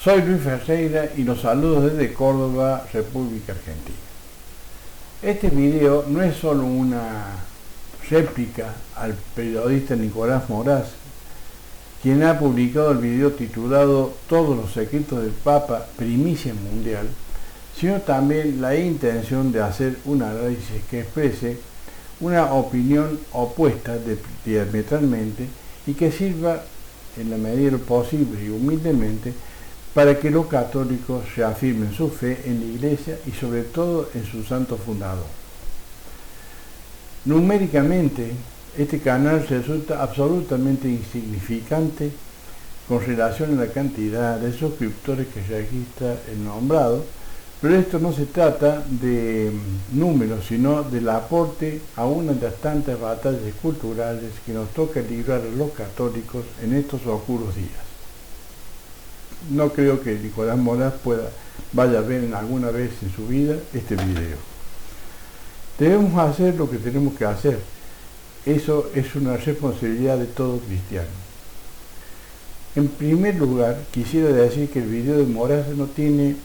Soy Luis Ferreira y los saludo desde Córdoba, República Argentina. Este video no es solo una réplica al periodista Nicolás Moraz, quien ha publicado el video titulado Todos los secretos del Papa, primicia mundial, sino también la intención de hacer un análisis que exprese una opinión opuesta diametralmente y que sirva en la medida de lo posible y humildemente para que los católicos reafirmen su fe en la Iglesia y sobre todo en su santo fundador. Numéricamente, este canal resulta absolutamente insignificante con relación a la cantidad de suscriptores que registra el nombrado, pero esto no se trata de números, sino del aporte a una de las tantas batallas culturales que nos toca librar a los católicos en estos oscuros días. No creo que Nicolás Moraz vaya a ver en alguna vez en su vida este video. Debemos hacer lo que tenemos que hacer. Eso es una responsabilidad de todo cristiano. En primer lugar, quisiera decir que el video de Moraz no tiene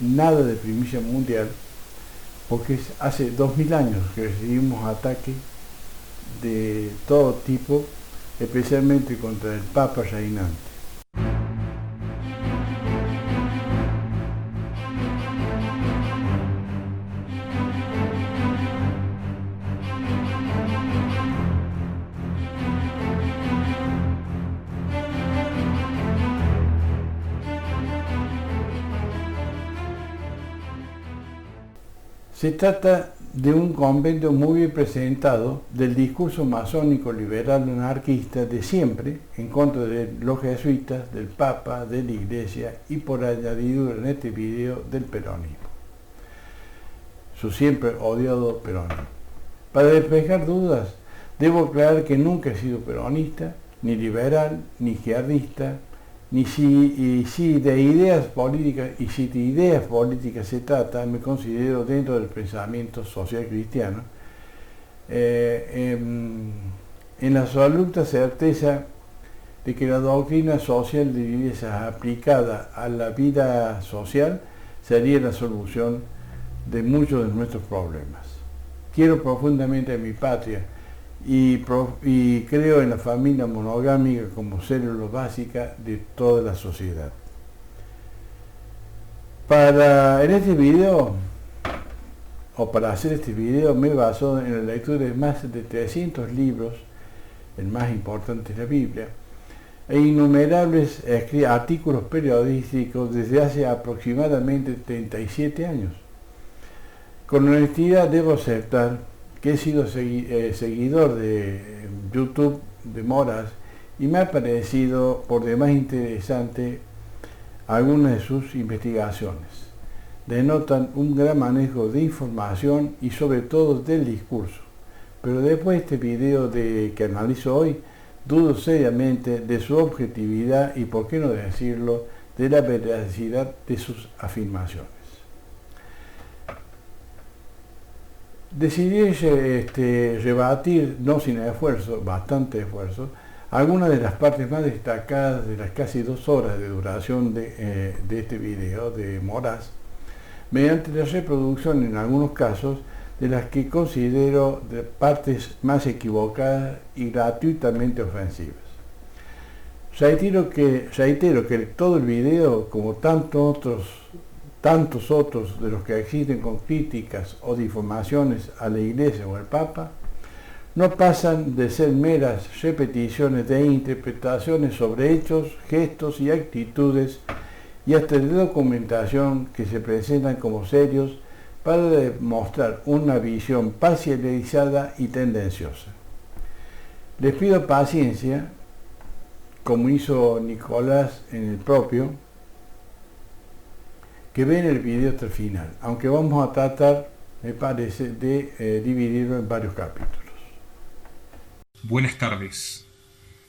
nada de primicia mundial, porque hace 2000 años que recibimos ataques de todo tipo, especialmente contra el Papa reinante. Se trata de un compendio muy bien presentado del discurso masónico liberal anarquista de siempre en contra de los jesuitas, del Papa, de la Iglesia y por añadidura en este video del peronismo. Su siempre odiado peronismo. Para despejar dudas, debo aclarar que nunca he sido peronista, ni liberal, ni izquierdista, ni si de ideas políticas se trata, me considero dentro del pensamiento social cristiano, en la absoluta certeza de que la doctrina social de la Iglesia aplicada a la vida social sería la solución de muchos de nuestros problemas. Quiero profundamente a mi patria y creo en la familia monogámica como célula básica de toda la sociedad. Para hacer este video me baso en la lectura de más de 300 libros, el más importante es la Biblia, e innumerables artículos periodísticos desde hace aproximadamente 37 años. Con honestidad debo aceptar que he sido seguidor de YouTube de Moraz y me ha parecido por demás interesante algunas de sus investigaciones. Denotan un gran manejo de información y sobre todo del discurso. Pero después de este video que analizo hoy, dudo seriamente de su objetividad y, por qué no decirlo, de la veracidad de sus afirmaciones. Decidí rebatir, no sin esfuerzo, bastante esfuerzo, algunas de las partes más destacadas de las casi 2 horas de duración de este video de Moraz, mediante la reproducción en algunos casos de las que considero de partes más equivocadas y gratuitamente ofensivas. Reitero que todo el video, como tantos otros de los que existen con críticas o difamaciones a la Iglesia o al Papa, no pasan de ser meras repeticiones de interpretaciones sobre hechos, gestos y actitudes y hasta de documentación que se presentan como serios para demostrar una visión parcializada y tendenciosa. Les pido paciencia, como hizo Nicolás en el propio, que ven el video hasta el final, aunque vamos a tratar, me parece, de dividirlo en varios capítulos. Buenas tardes.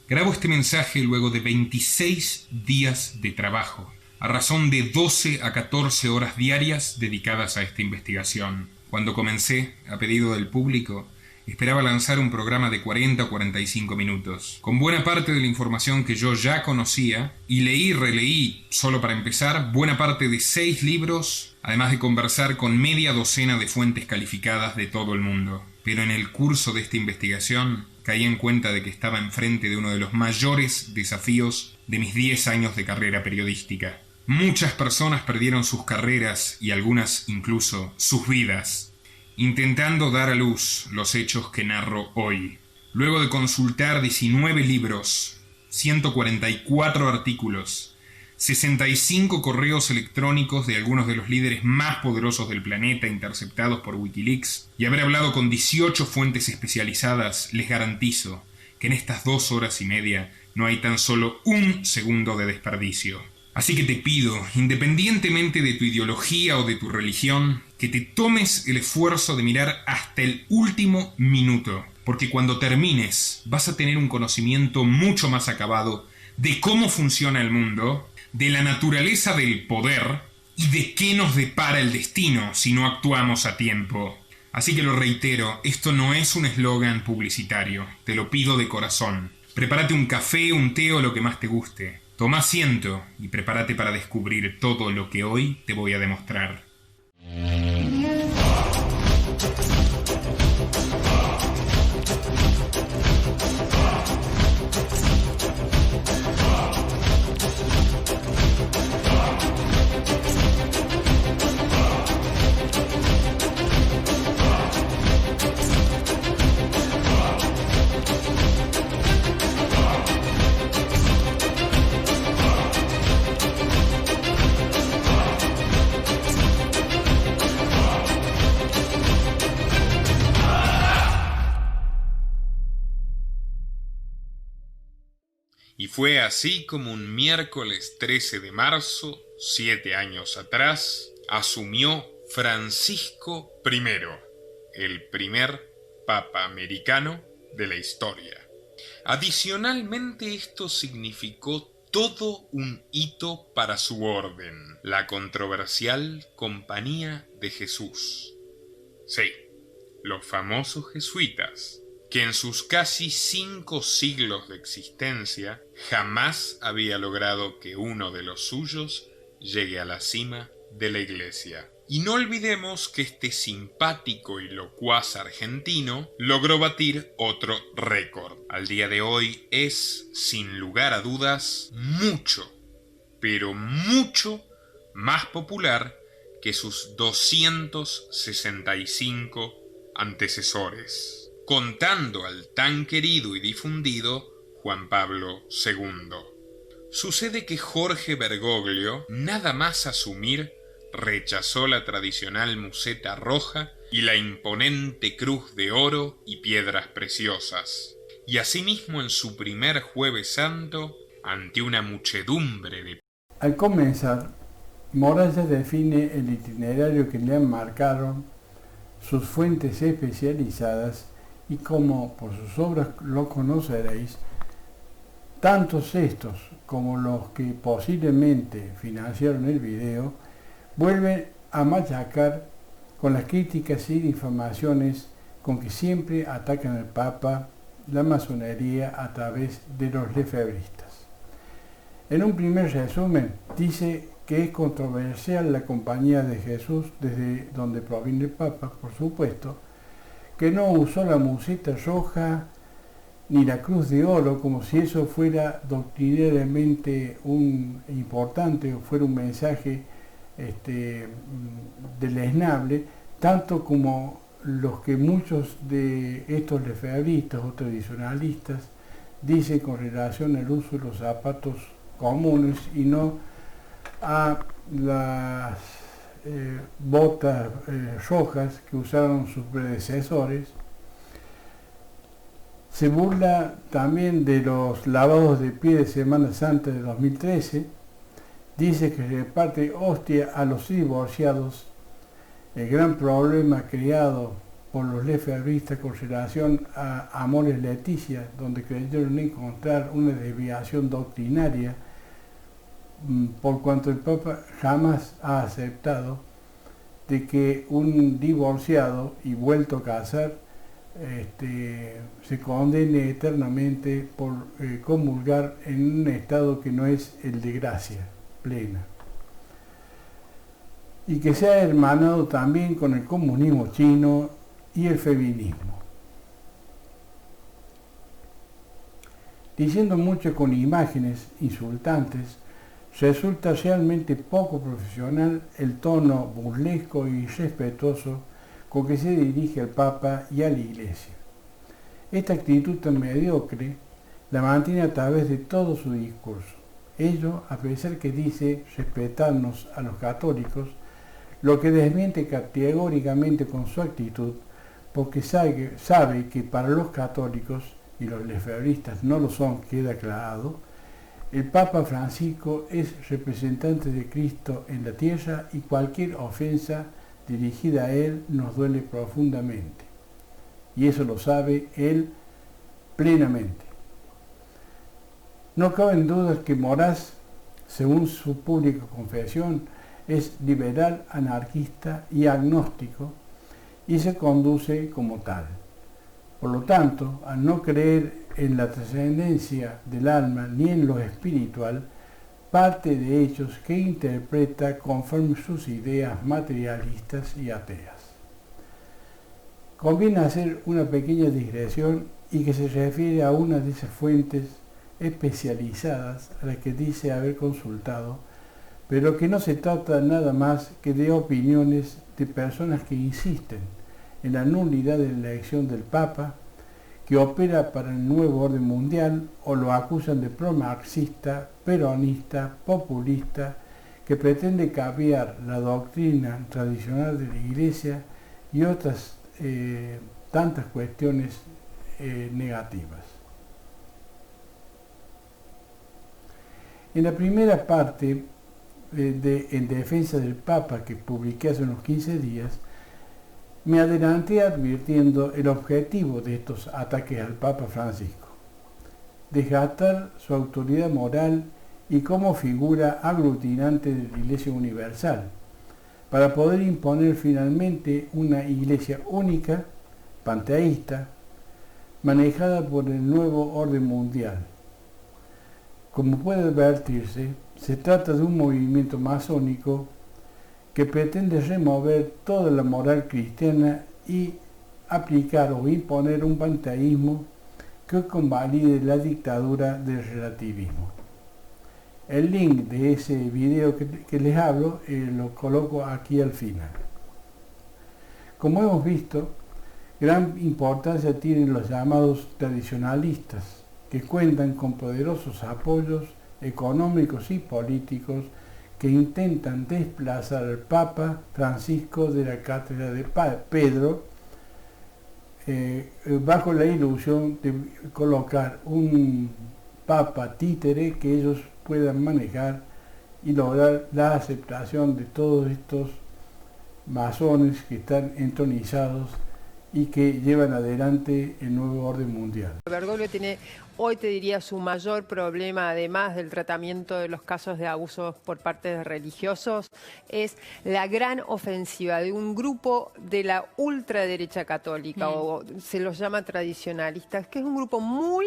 Grabo este mensaje luego de 26 días de trabajo, a razón de 12 a 14 horas diarias dedicadas a esta investigación. Cuando comencé, a pedido del público, esperaba lanzar un programa de 40 o 45 minutos, con buena parte de la información que yo ya conocía, y leí y releí, solo para empezar, buena parte de 6 libros, además de conversar con media docena de fuentes calificadas de todo el mundo. Pero en el curso de esta investigación caí en cuenta de que estaba enfrente de uno de los mayores desafíos de mis 10 años de carrera periodística. Muchas personas perdieron sus carreras y algunas incluso sus vidas, intentando dar a luz los hechos que narro hoy. Luego de consultar 19 libros, 144 artículos, 65 correos electrónicos de algunos de los líderes más poderosos del planeta interceptados por Wikileaks y haber hablado con 18 fuentes especializadas, les garantizo que en estas 2 horas y media no hay tan solo un segundo de desperdicio. Así que te pido, independientemente de tu ideología o de tu religión, que te tomes el esfuerzo de mirar hasta el último minuto, porque cuando termines vas a tener un conocimiento mucho más acabado de cómo funciona el mundo, de la naturaleza del poder y de qué nos depara el destino si no actuamos a tiempo. Así que lo reitero, esto no es un eslogan publicitario, te lo pido de corazón. Prepárate un café, un té o lo que más te guste. Toma asiento y prepárate para descubrir todo lo que hoy te voy a demostrar. Y fue así como un miércoles 13 de marzo, 7 años atrás, asumió Francisco I, el primer papa americano de la historia. Adicionalmente, esto significó todo un hito para su orden, la controversial Compañía de Jesús. Sí, los famosos jesuitas, que en sus casi 5 siglos de existencia jamás había logrado que uno de los suyos llegue a la cima de la iglesia. Y no olvidemos que este simpático y locuaz argentino logró batir otro récord. Al día de hoy es, sin lugar a dudas, mucho, pero mucho más popular que sus 265 antecesores, contando al tan querido y difundido Juan Pablo II. Sucede que Jorge Bergoglio, nada más asumir, rechazó la tradicional museta roja y la imponente cruz de oro y piedras preciosas, y asimismo en su primer Jueves Santo, ante una muchedumbre de... Al comenzar, Morales define el itinerario que le han marcado sus fuentes especializadas y como por sus obras lo conoceréis, tantos estos como los que posiblemente financiaron el video vuelven a machacar con las críticas y difamaciones con que siempre atacan al Papa, la masonería a través de los lefebristas. En un primer resumen dice que es controversial la Compañía de Jesús, desde donde proviene el Papa, por supuesto, que no usó la museta roja ni la cruz de oro, como si eso fuera doctrinariamente importante o fuera un mensaje deleznable, tanto como los que muchos de estos lefebristas o tradicionalistas dicen con relación al uso de los zapatos comunes y no a las botas rojas que usaron sus predecesores. Se burla también de los lavados de pie de Semana Santa de 2013, dice que reparte hostia a los divorciados, el gran problema creado por los lefebristas con relación a Amores Leticia, donde creyeron encontrar una desviación doctrinaria, por cuanto el Papa jamás ha aceptado de que un divorciado y vuelto a casar se condene eternamente por comulgar en un estado que no es el de gracia plena. Y que se ha hermanado también con el comunismo chino y el feminismo. Diciendo mucho con imágenes insultantes, resulta realmente poco profesional el tono burlesco y irrespetuoso con que se dirige al Papa y a la Iglesia. Esta actitud tan mediocre la mantiene a través de todo su discurso. Ello, a pesar que dice respetarnos a los católicos, lo que desmiente categóricamente con su actitud, porque sabe que para los católicos, y los lefebvristas no lo son, queda aclarado, el Papa Francisco es representante de Cristo en la tierra y cualquier ofensa dirigida a él nos duele profundamente. Y eso lo sabe él plenamente. No caben dudas que Moraz, según su pública confesión, es liberal, anarquista y agnóstico y se conduce como tal. Por lo tanto, al no creer en la trascendencia del alma ni en lo espiritual, parte de hechos que interpreta conforme sus ideas materialistas y ateas. Conviene hacer una pequeña digresión y que se refiere a una de esas fuentes especializadas a las que dice haber consultado, pero que no se trata nada más que de opiniones de personas que insisten en la nulidad de la elección del Papa, que opera para el nuevo orden mundial, o lo acusan de pro-marxista, peronista, populista, que pretende cambiar la doctrina tradicional de la Iglesia y otras tantas cuestiones negativas. En la primera parte, en defensa del Papa, que publiqué hace unos 15 días, me adelanté advirtiendo el objetivo de estos ataques al Papa Francisco: desgastar su autoridad moral y como figura aglutinante de la Iglesia Universal, para poder imponer finalmente una Iglesia única, panteísta, manejada por el nuevo orden mundial. Como puede advertirse, se trata de un movimiento masónico que pretende remover toda la moral cristiana y aplicar o imponer un panteísmo que convalide la dictadura del relativismo. El link de ese video que les hablo lo coloco aquí al final. Como hemos visto, gran importancia tienen los llamados tradicionalistas, que cuentan con poderosos apoyos económicos y políticos que intentan desplazar al Papa Francisco de la cátedra de Pedro bajo la ilusión de colocar un Papa títere que ellos puedan manejar y lograr la aceptación de todos estos masones que están entronizados y que llevan adelante el nuevo orden mundial. Bergoglio tiene, hoy te diría, su mayor problema, además del tratamiento de los casos de abusos por parte de religiosos, es la gran ofensiva de un grupo de la ultraderecha católica, o se los llama tradicionalistas, que es un grupo muy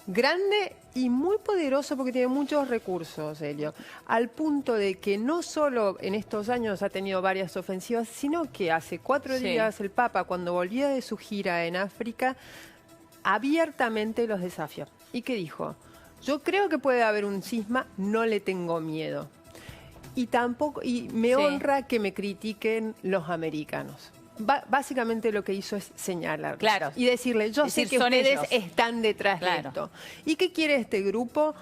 grande y muy poderoso porque tiene muchos recursos, Elio, al punto de que no solo en estos años ha tenido varias ofensivas, sino que hace 4 días el Papa, cuando volvía de su gira en África, abiertamente los desafió. ¿Y qué dijo? Yo creo que puede haber un cisma, no le tengo miedo. Y tampoco, y me honra que me critiquen los americanos. Básicamente lo que hizo es señalar y decirle, yo sé que ustedes están detrás de esto. ¿Y qué quiere este grupo?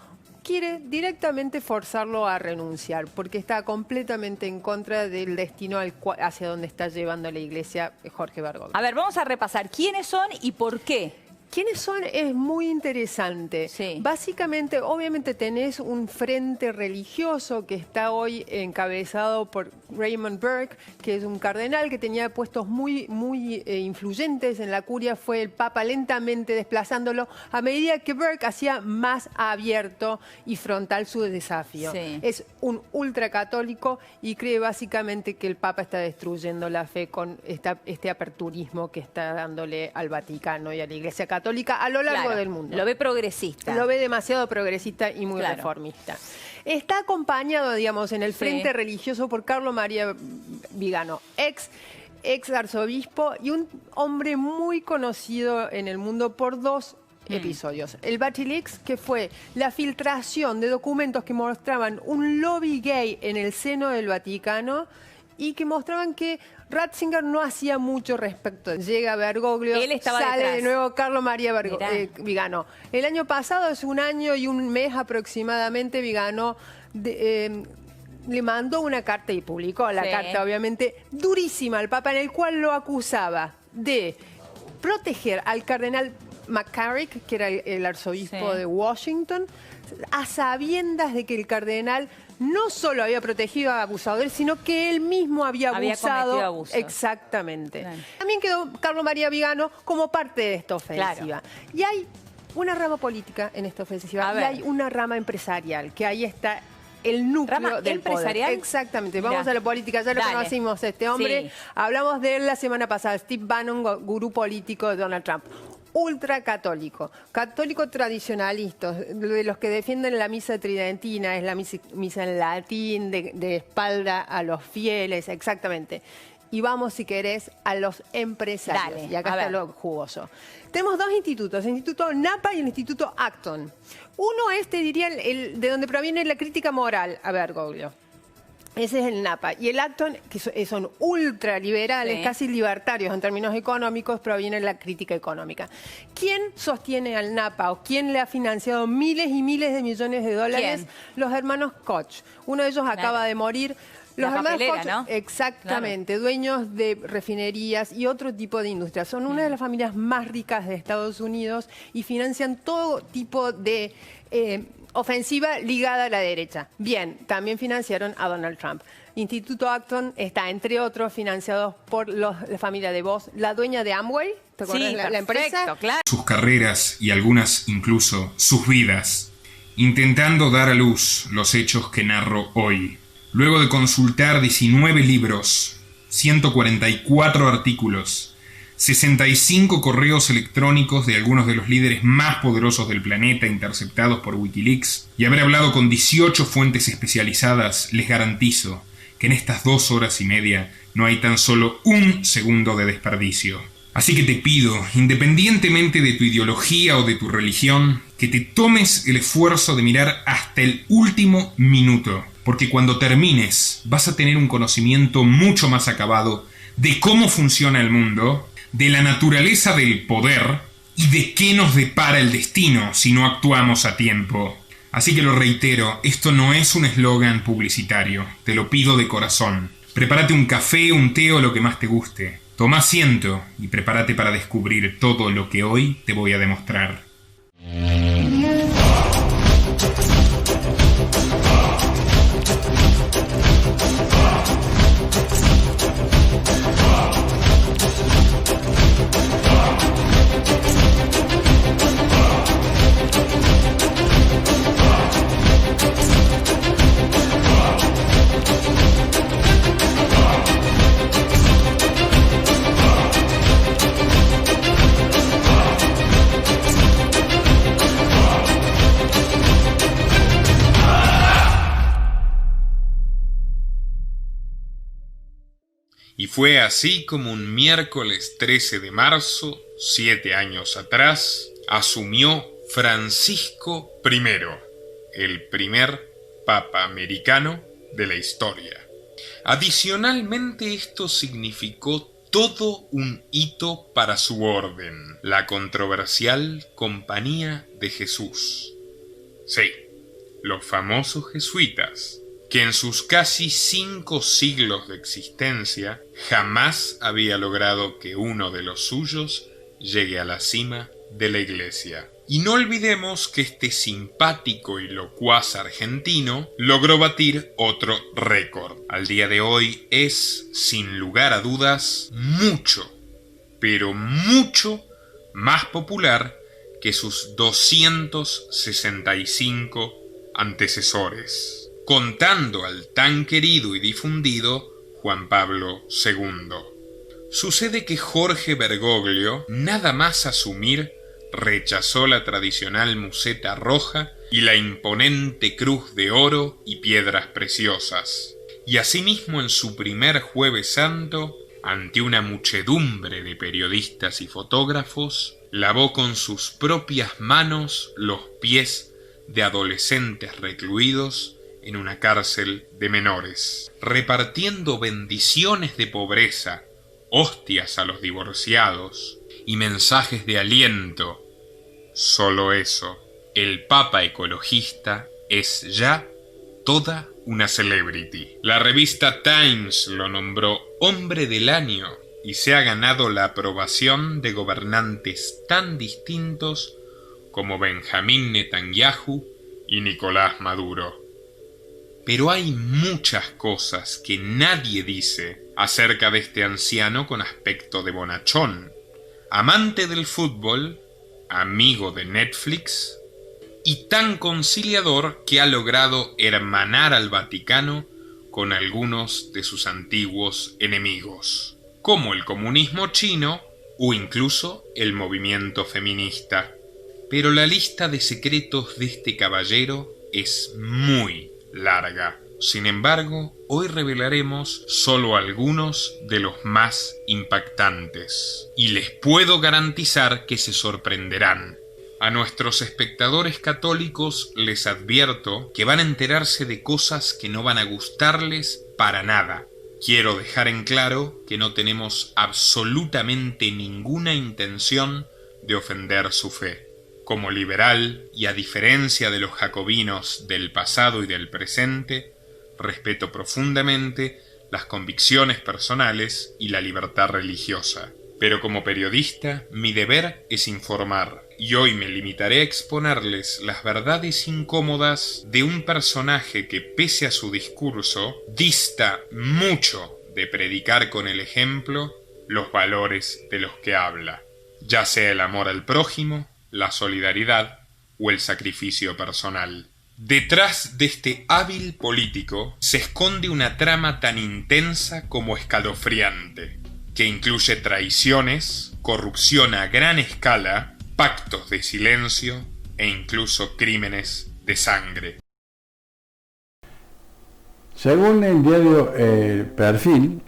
Quiere directamente forzarlo a renunciar, porque está completamente en contra del destino hacia donde está llevando la Iglesia Jorge Bergoglio. A ver, vamos a repasar quiénes son y por qué. ¿Quiénes son? Es muy interesante. Sí. Básicamente, obviamente tenés un frente religioso que está hoy encabezado por Raymond Burke, que es un cardenal que tenía puestos muy influyentes en la curia. Fue el Papa lentamente desplazándolo a medida que Burke hacía más abierto y frontal su desafío. Sí. Es un ultracatólico y cree básicamente que el Papa está destruyendo la fe con este aperturismo que está dándole al Vaticano y a la Iglesia Católica a lo largo Claro, del mundo. lo ve progresista. Lo ve demasiado progresista y muy Claro. reformista. Está acompañado, digamos, en el frente Sí. religioso por Carlo María Vigano, ex arzobispo y un hombre muy conocido en el mundo por dos episodios. El Batilix, que fue la filtración de documentos que mostraban un lobby gay en el seno del Vaticano y que mostraban que Ratzinger no hacía mucho respecto. Llega Bergoglio, Él estaba sale detrás. de nuevo Carlo María Mirá. Vigano. El año pasado, hace un año y un mes aproximadamente, Vigano le mandó una carta y publicó la Sí. carta, obviamente, durísima al Papa, en el cual lo acusaba de proteger al cardenal McCarrick, que era el arzobispo Sí. de Washington, a sabiendas de que el cardenal no solo había protegido a abusadores, sino que él mismo había abusado. cometido abusos. Exactamente. Claro. También quedó Carlo María Vigano como parte de esta ofensiva. Claro. Y hay una rama política en esta ofensiva A y ver. hay una rama empresarial, que ahí está el núcleo ¿Rama del empresarial? poder. Exactamente. Mirá. Vamos a la política. Ya lo Dale. conocimos, este hombre. Sí. Hablamos de él la semana pasada. Steve Bannon, gurú político de Donald Trump. Ultracatólico, católico tradicionalista, de los que defienden la misa tridentina, es la misa en latín, de espalda a los fieles, exactamente. Y vamos, si querés, a los empresarios. Dale, Y acá a está ver. lo jugoso. Tenemos dos institutos, el Instituto Napa y el Instituto Acton. Uno es, te diría, el de donde proviene la crítica moral a Bergoglio. Ese es el Napa. Y el Acton, que son ultraliberales, Sí. casi libertarios en términos económicos, proviene de la crítica económica. ¿Quién sostiene al Napa o quién le ha financiado miles y miles de millones de dólares? ¿Quién? Los hermanos Koch. Uno de ellos acaba de morir. La Los hermanos papelera, Koch, ¿no? exactamente, dueños de refinerías y otro tipo de industrias. Son una de las familias más ricas de Estados Unidos y financian todo tipo de ofensiva ligada a la derecha. Bien, también financiaron a Donald Trump. Instituto Acton está, entre otros, financiado por la familia de Voss, la dueña de Amway, ¿te acuerdas? Sí, la empresa. perfecto, claro. Sus carreras y algunas incluso sus vidas, intentando dar a luz los hechos que narro hoy. Luego de consultar 19 libros, 144 artículos, 65 correos electrónicos de algunos de los líderes más poderosos del planeta interceptados por Wikileaks y haber hablado con 18 fuentes especializadas, les garantizo que en estas 2 horas y media no hay tan solo un segundo de desperdicio. Así que te pido, independientemente de tu ideología o de tu religión, que te tomes el esfuerzo de mirar hasta el último minuto, porque cuando termines vas a tener un conocimiento mucho más acabado de cómo funciona el mundo, de la naturaleza del poder y de qué nos depara el destino si no actuamos a tiempo. Así que lo reitero, esto no es un eslogan publicitario, te lo pido de corazón. Prepárate un café, un té o lo que más te guste. Toma asiento y prepárate para descubrir todo lo que hoy te voy a demostrar. Y fue así como un miércoles 13 de marzo, 7 años atrás, asumió Francisco I, el primer papa americano de la historia. Adicionalmente, esto significó todo un hito para su orden, la controversial Compañía de Jesús. Sí, los famosos jesuitas, que en sus casi 5 siglos de existencia jamás había logrado que uno de los suyos llegue a la cima de la Iglesia. Y no olvidemos que este simpático y locuaz argentino logró batir otro récord. Al día de hoy es, sin lugar a dudas, mucho, pero mucho más popular que sus 265 antecesores, contando al tan querido y difundido Juan Pablo II. Sucede que Jorge Bergoglio, nada más asumir, rechazó la tradicional museta roja y la imponente cruz de oro y piedras preciosas, y asimismo en su primer Jueves Santo, ante una muchedumbre de periodistas y fotógrafos, lavó con sus propias manos los pies de adolescentes recluidos en una cárcel de menores, repartiendo bendiciones de pobreza, hostias a los divorciados y mensajes de aliento. Solo eso, el Papa ecologista es ya toda una celebrity. La revista Times lo nombró Hombre del Año y se ha ganado la aprobación de gobernantes tan distintos como Benjamín Netanyahu y Nicolás Maduro. Pero hay muchas cosas que nadie dice acerca de este anciano con aspecto de bonachón, amante del fútbol, amigo de Netflix y tan conciliador que ha logrado hermanar al Vaticano con algunos de sus antiguos enemigos, como el comunismo chino o incluso el movimiento feminista. Pero la lista de secretos de este caballero es muy larga. Sin embargo, hoy revelaremos solo algunos de los más impactantes. Y les puedo garantizar que se sorprenderán. A nuestros espectadores católicos les advierto que van a enterarse de cosas que no van a gustarles para nada. Quiero dejar en claro que no tenemos absolutamente ninguna intención de ofender su fe. Como liberal, y a diferencia de los jacobinos del pasado y del presente, respeto profundamente las convicciones personales y la libertad religiosa. Pero como periodista, mi deber es informar, y hoy me limitaré a exponerles las verdades incómodas de un personaje que, pese a su discurso, dista mucho de predicar con el ejemplo los valores de los que habla, ya sea el amor al prójimo, la solidaridad o el sacrificio personal. Detrás de este hábil político se esconde una trama tan intensa como escalofriante, que incluye traiciones, corrupción a gran escala, pactos de silencio e incluso crímenes de sangre. Según el diario Perfil,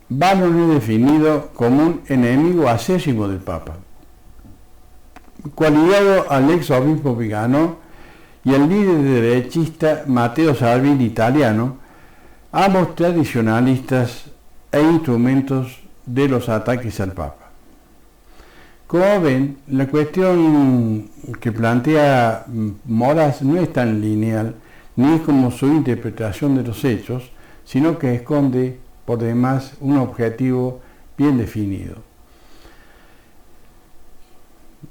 Bannon es definido como un enemigo acérrimo del Papa, coaligado al ex obispo Vigano y el líder derechista Matteo Salvini italiano, ambos tradicionalistas e instrumentos de los ataques al Papa. Como ven, la cuestión que plantea Moraz no es tan lineal, ni es como su interpretación de los hechos, sino que esconde por demás un objetivo bien definido.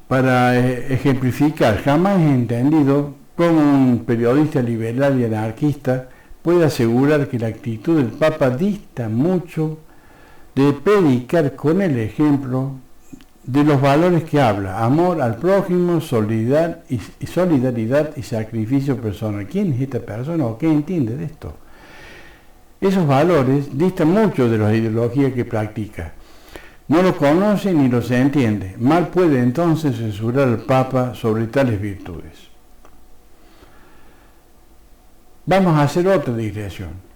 Para ejemplificar, jamás he entendido cómo un periodista liberal y anarquista puede asegurar que la actitud del Papa dista mucho de predicar con el ejemplo de los valores que habla: amor al prójimo, solidaridad y sacrificio personal. ¿Quién es esta persona o qué entiende de esto? Esos valores distan mucho de las ideologías que practica. No los conoce ni los entiende. Mal puede entonces censurar al Papa sobre tales virtudes. Vamos a hacer otra digresión.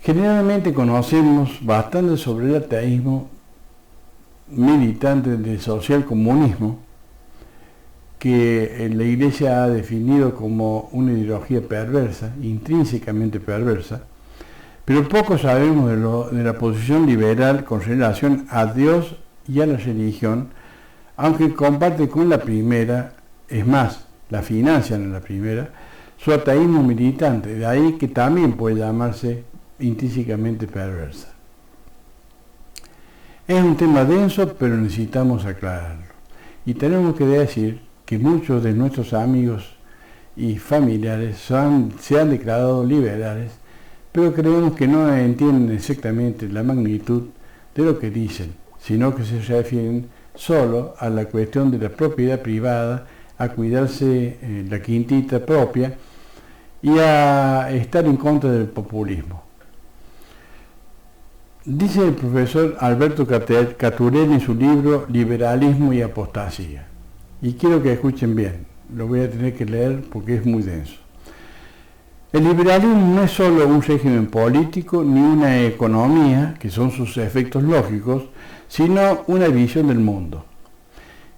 Generalmente conocemos bastante sobre el ateísmo militante del socialcomunismo, que la Iglesia ha definido como una ideología perversa, intrínsecamente perversa, pero poco sabemos de la posición liberal con relación a Dios y a la religión, aunque comparte con la primera, es más, la financian en la primera, su ateísmo militante, de ahí que también puede llamarse intrínsecamente perversa. Es un tema denso, pero necesitamos aclararlo. Y tenemos que decir que muchos de nuestros amigos y familiares se han declarado liberales, pero creemos que no entienden exactamente la magnitud de lo que dicen, sino que se refieren solo a la cuestión de la propiedad privada, a cuidarse la quintita propia y a estar en contra del populismo. Dice el profesor Alberto Caturelli en su libro Liberalismo y Apostasía, y quiero que escuchen bien, lo voy a tener que leer porque es muy denso. El liberalismo no es solo un régimen político ni una economía, que son sus efectos lógicos, sino una visión del mundo.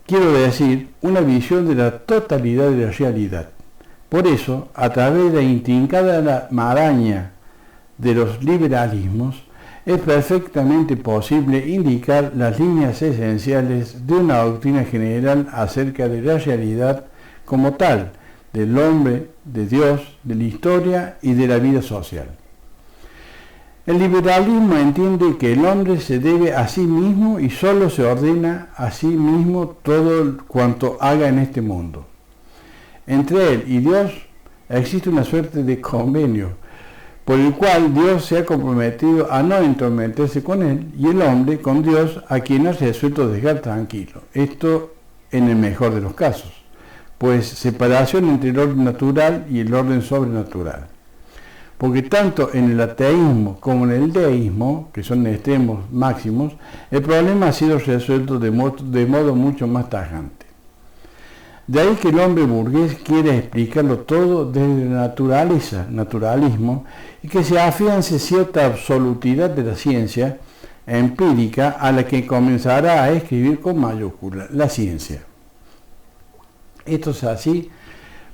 Quiero decir, una visión de la totalidad de la realidad. Por eso, a través de la intrincada maraña de los liberalismos, es perfectamente posible indicar las líneas esenciales de una doctrina general acerca de la realidad como tal, del hombre, de Dios, de la historia y de la vida social. El liberalismo entiende que el hombre se debe a sí mismo y solo se ordena a sí mismo todo cuanto haga en este mundo. Entre él y Dios existe una suerte de convenio, por el cual Dios se ha comprometido a no entrometerse con él y el hombre con Dios, a quien ha resuelto dejar tranquilo. Esto en el mejor de los casos, pues separación entre el orden natural y el orden sobrenatural. Porque tanto en el ateísmo como en el deísmo, que son extremos máximos, el problema ha sido resuelto de modo mucho más tajante. De ahí que el hombre burgués quiere explicarlo todo desde la naturaleza, naturalismo, y que se afiance cierta absolutidad de la ciencia empírica a la que comenzará a escribir con mayúscula, la ciencia. Esto es así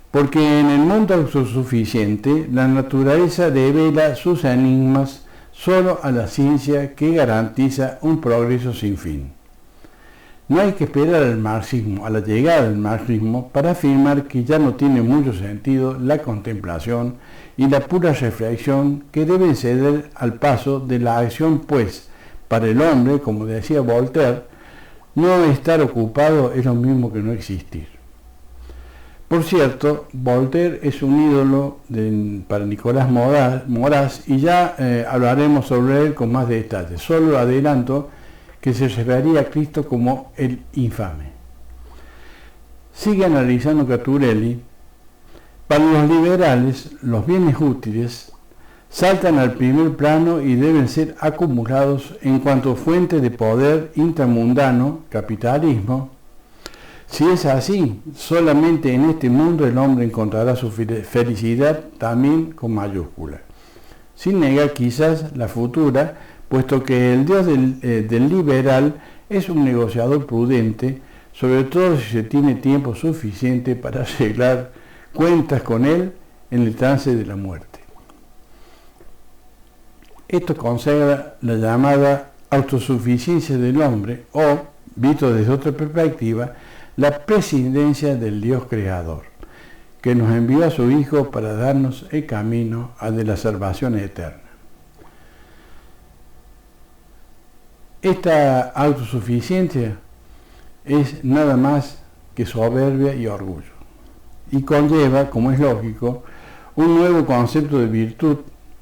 porque en el mundo autosuficiente la naturaleza revela sus enigmas solo a la ciencia, que garantiza un progreso sin fin. No hay que esperar al marxismo, a la llegada del marxismo, para afirmar que ya no tiene mucho sentido la contemplación y la pura reflexión, que deben ceder al paso de la acción, pues para el hombre, como decía Voltaire, no estar ocupado es lo mismo que no existir. Por cierto, Voltaire es un ídolo para Nicolás Moraz y ya hablaremos sobre él con más detalle. Solo adelanto que se refería a Cristo como el infame. Sigue analizando Caturelli. Para los liberales, los bienes útiles saltan al primer plano y deben ser acumulados en cuanto fuente de poder intramundano, capitalismo. Si es así, solamente en este mundo el hombre encontrará su felicidad, también con mayúscula, sin negar quizás la futura, puesto que el Dios del liberal es un negociador prudente, sobre todo si se tiene tiempo suficiente para arreglar cuentas con él en el trance de la muerte. Esto consagra la llamada autosuficiencia del hombre, o, visto desde otra perspectiva, la prescindencia del Dios creador, que nos envió a su Hijo para darnos el camino a de la salvación eterna. Esta autosuficiencia es nada más que soberbia y orgullo, y conlleva, como es lógico, un nuevo concepto de virtud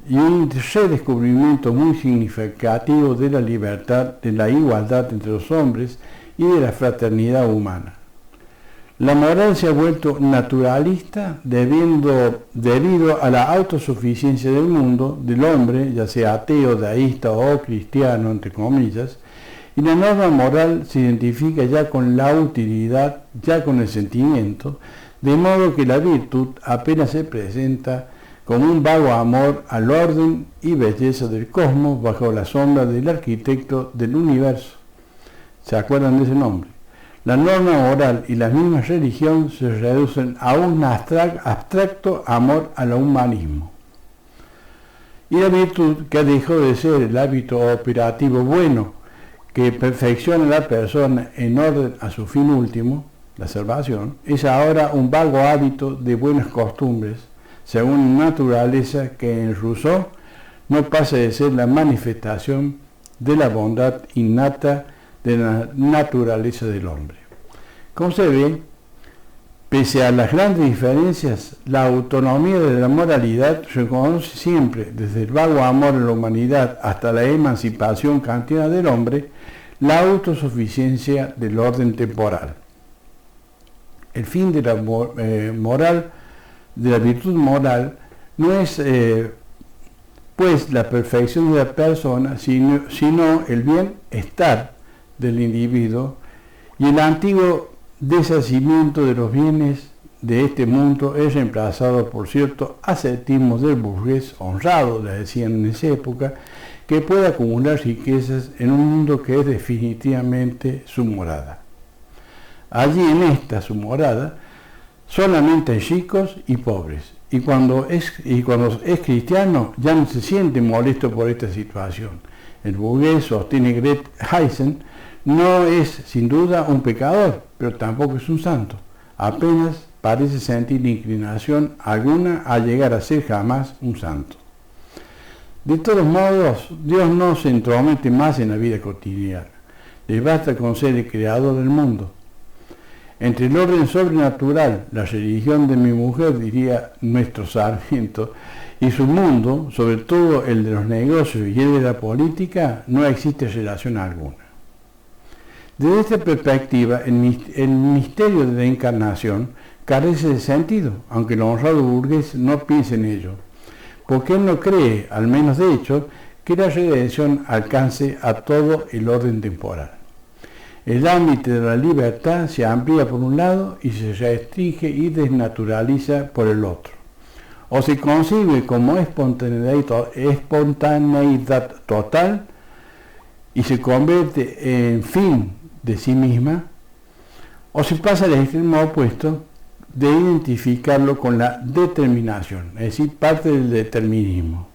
y un redescubrimiento muy significativo de la libertad, de la igualdad entre los hombres y de la fraternidad humana. La moral se ha vuelto naturalista debido a la autosuficiencia del mundo, del hombre, ya sea ateo, deísta o cristiano, entre comillas, y la norma moral se identifica ya con la utilidad, ya con el sentimiento, de modo que la virtud apenas se presenta como un vago amor al orden y belleza del cosmos bajo la sombra del arquitecto del universo. ¿Se acuerdan de ese nombre? La norma moral y la misma religión se reducen a un abstracto amor al humanismo. Y la virtud, que dejó de ser el hábito operativo bueno que perfecciona a la persona en orden a su fin último, la salvación, es ahora un vago hábito de buenas costumbres, según naturaleza, que en Rousseau no pasa de ser la manifestación de la bondad innata de la naturaleza del hombre. Como se ve, pese a las grandes diferencias, la autonomía de la moralidad reconoce siempre, desde el vago amor a la humanidad hasta la emancipación kantiana del hombre, la autosuficiencia del orden temporal. El fin de la moral, de la virtud moral, no es pues la perfección de la persona, sino el bienestar del individuo, y el antiguo deshacimiento de los bienes de este mundo es reemplazado por cierto ascetismo del burgués honrado, le decían en esa época, que puede acumular riquezas en un mundo que es definitivamente su morada. Allí en esta su morada solamente hay ricos y pobres, y cuando es cristiano ya no se siente molesto por esta situación. El burgués, sostiene Gret Heisen, no es sin duda un pecador, pero tampoco es un santo. Apenas parece sentir inclinación alguna a llegar a ser jamás un santo. De todos modos, Dios no se entromete más en la vida cotidiana. Le basta con ser el creador del mundo. Entre el orden sobrenatural, la religión de mi mujer, diría nuestro Sarmiento, y su mundo, sobre todo el de los negocios y el de la política, no existe relación alguna. Desde esta perspectiva, el misterio de la encarnación carece de sentido, aunque el honrado burgués no piense en ello, porque él no cree, al menos de hecho, que la redención alcance a todo el orden temporal. El ámbito de la libertad se amplía por un lado y se restringe y desnaturaliza por el otro. O se concibe como espontaneidad total y se convierte en fin de sí misma, o se pasa al extremo opuesto de identificarlo con la determinación, es decir, parte del determinismo.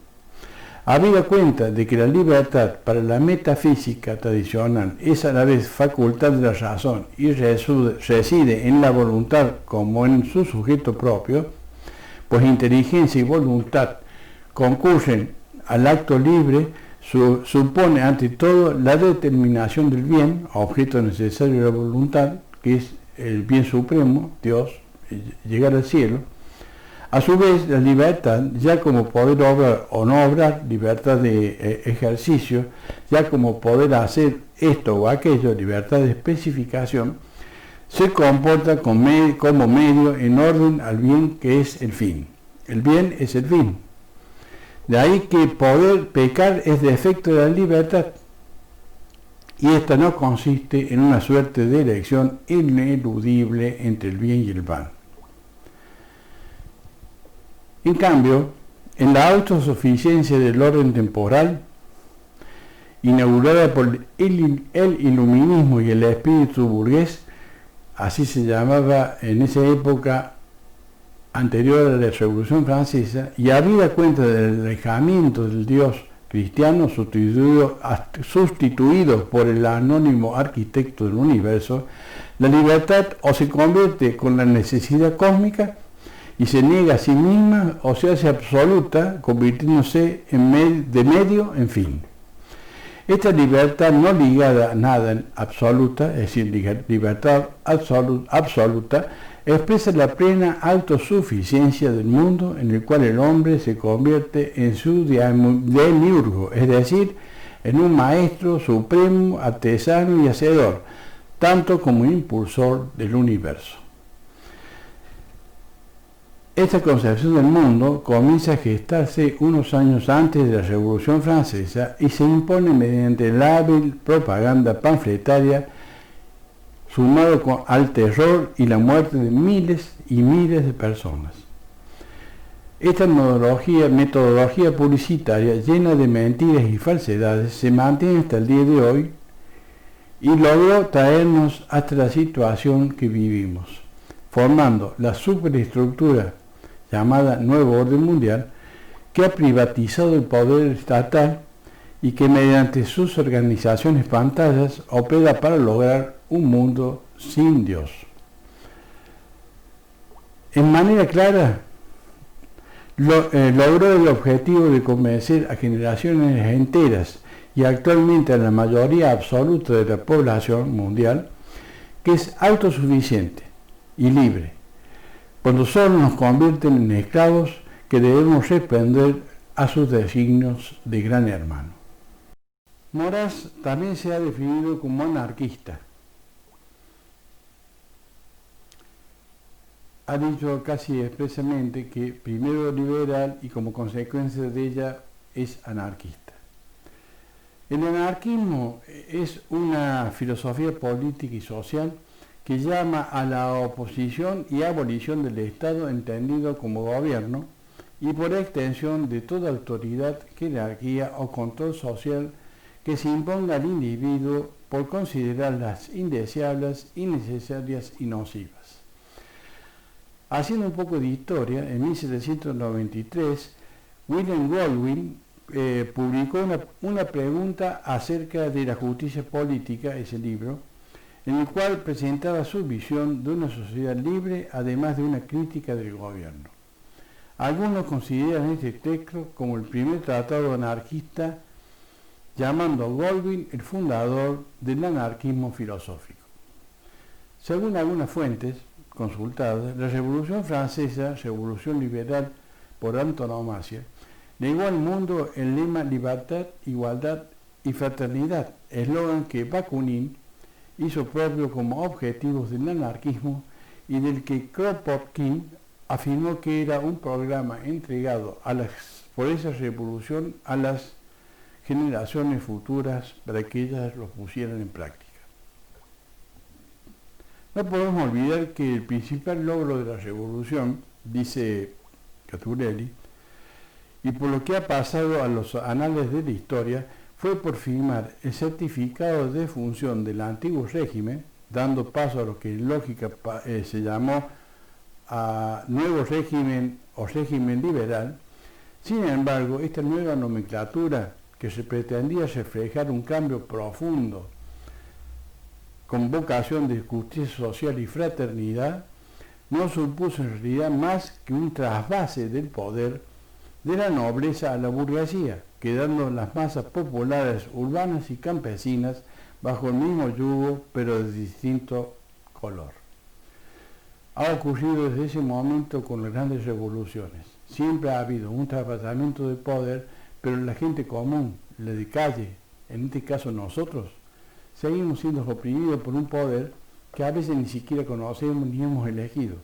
Habida cuenta de que la libertad para la metafísica tradicional es a la vez facultad de la razón y reside en la voluntad como en su sujeto propio, pues inteligencia y voluntad concurren al acto libre, supone ante todo la determinación del bien, objeto necesario de la voluntad, que es el bien supremo, Dios, llegar al cielo. A su vez, la libertad, ya como poder obrar o no obrar, libertad de ejercicio, ya como poder hacer esto o aquello, libertad de especificación, se comporta como medio en orden al bien que es el fin. El bien es el fin. De ahí que poder pecar es defecto de la libertad, y esta no consiste en una suerte de elección ineludible entre el bien y el mal. En cambio, en la autosuficiencia del orden temporal, inaugurada por el iluminismo y el espíritu burgués, así se llamaba en esa época anterior a la Revolución Francesa, y habida cuenta del alejamiento del Dios cristiano sustituido por el anónimo arquitecto del universo, la libertad o se convierte con la necesidad cósmica y se niega a sí misma o se hace absoluta, convirtiéndose de medio en fin. Esta libertad no ligada a nada absoluta, es decir, libertad absoluta, expresa la plena autosuficiencia del mundo en el cual el hombre se convierte en su demiurgo, es decir, en un maestro supremo, artesano y hacedor, tanto como impulsor del universo. Esta concepción del mundo comienza a gestarse unos años antes de la Revolución Francesa y se impone mediante la hábil propaganda panfletaria sumado al terror y la muerte de miles y miles de personas. Esta metodología publicitaria llena de mentiras y falsedades se mantiene hasta el día de hoy y logró traernos hasta la situación que vivimos, formando la superestructura llamada Nuevo Orden Mundial, que ha privatizado el poder estatal y que mediante sus organizaciones pantallas opera para lograr un mundo sin Dios. En manera clara, logró el objetivo de convencer a generaciones enteras y actualmente a la mayoría absoluta de la población mundial que es autosuficiente y libre, cuando solo nos convierten en esclavos que debemos responder a sus designios de gran hermano. Moraz también se ha definido como anarquista. Ha dicho casi expresamente que primero liberal y como consecuencia de ella es anarquista. El anarquismo es una filosofía política y social que llama a la oposición y abolición del Estado entendido como gobierno y por extensión de toda autoridad, jerarquía o control social que se imponga al individuo por considerarlas indeseables, innecesarias y nocivas. Haciendo un poco de historia, en 1793, William Godwin publicó una pregunta acerca de la justicia política, ese libro, en el cual presentaba su visión de una sociedad libre, además de una crítica del gobierno. Algunos consideran este texto como el primer tratado anarquista, llamando a Godwin el fundador del anarquismo filosófico. Según algunas fuentes consultadas, la Revolución Francesa, revolución liberal por antonomasia, legó al mundo el lema libertad, igualdad y fraternidad, eslogan que Bakunin hizo propio como objetivos del anarquismo y del que Kropotkin afirmó que era un programa entregado por esa revolución a las generaciones futuras para que ellas lo pusieran en práctica. No podemos olvidar que el principal logro de la revolución, dice Caturelli, y por lo que ha pasado a los anales de la historia, fue por firmar el certificado de función del antiguo régimen, dando paso a lo que en lógica se llamó nuevo régimen o régimen liberal. Sin embargo, esta nueva nomenclatura, que se pretendía reflejar un cambio profundo con vocación de justicia social y fraternidad, no supuso en realidad más que un trasvase del poder de la nobleza a la burguesía, quedando las masas populares, urbanas y campesinas bajo el mismo yugo, pero de distinto color. Ha ocurrido desde ese momento con las grandes revoluciones. Siempre ha habido un traspasamiento de poder, pero la gente común, la de calle, en este caso nosotros, seguimos siendo oprimidos por un poder que a veces ni siquiera conocemos ni hemos elegido.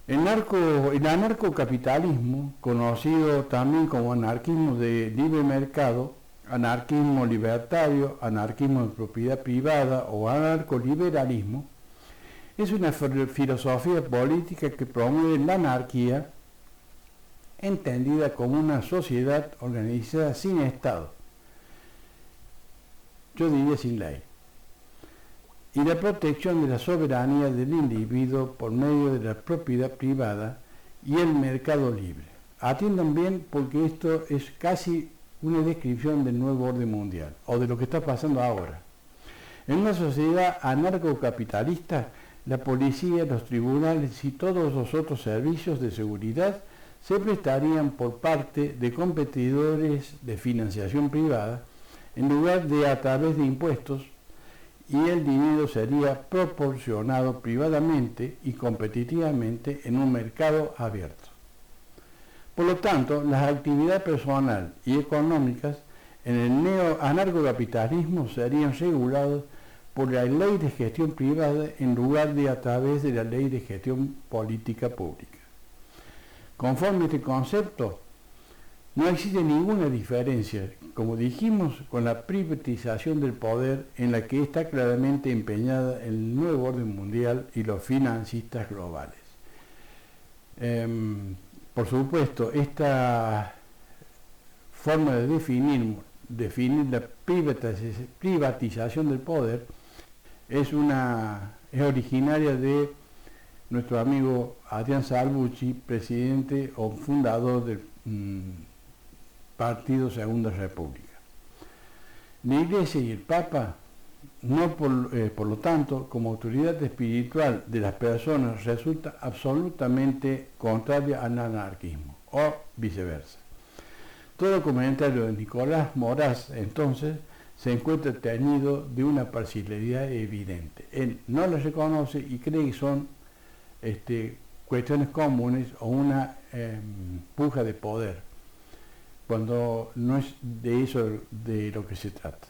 El anarcocapitalismo, conocido también como anarquismo de libre mercado, anarquismo libertario, anarquismo de propiedad privada o anarcoliberalismo, es una filosofía política que promueve la anarquía entendida como una sociedad organizada sin Estado, yo diría sin ley, y la protección de la soberanía del individuo por medio de la propiedad privada y el mercado libre. Atiendan bien porque esto es casi una descripción del nuevo orden mundial o de lo que está pasando ahora. En una sociedad anarcocapitalista, la policía, los tribunales y todos los otros servicios de seguridad se prestarían por parte de competidores de financiación privada en lugar de a través de impuestos, y el dinero sería proporcionado privadamente y competitivamente en un mercado abierto. Por lo tanto, las actividades personales y económicas en el neo-anarcocapitalismo serían reguladas por la ley de gestión privada en lugar de a través de la ley de gestión política pública. Conforme a este concepto, no existe ninguna diferencia, como dijimos, con la privatización del poder en la que está claramente empeñada el nuevo orden mundial y los financistas globales. Por supuesto, esta forma de definir la privatización del poder es originaria de nuestro amigo Adrián Salvucci, presidente o fundador del Partido Segunda República. La Iglesia y el Papa, por lo tanto, como autoridad espiritual de las personas, resulta absolutamente contraria al anarquismo, o viceversa. Todo comentario de Nicolás Moraz, entonces, se encuentra teñido de una parcialidad evidente. Él no las reconoce y cree que son cuestiones comunes o una puja de poder, cuando no es de eso de lo que se trata.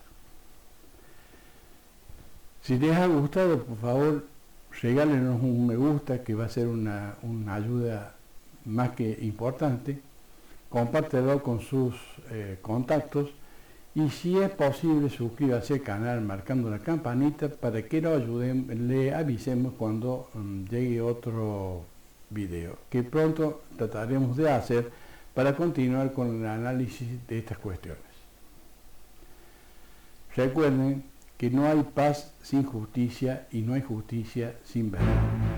Si les ha gustado, por favor, regálenos un me gusta, que va a ser una ayuda más que importante. Compártelo con sus contactos y, si es posible, suscríbase al canal marcando la campanita para que lo ayuden, le avisemos cuando llegue otro video, que pronto trataremos de hacer para continuar con el análisis de estas cuestiones. Recuerden que no hay paz sin justicia y no hay justicia sin verdad.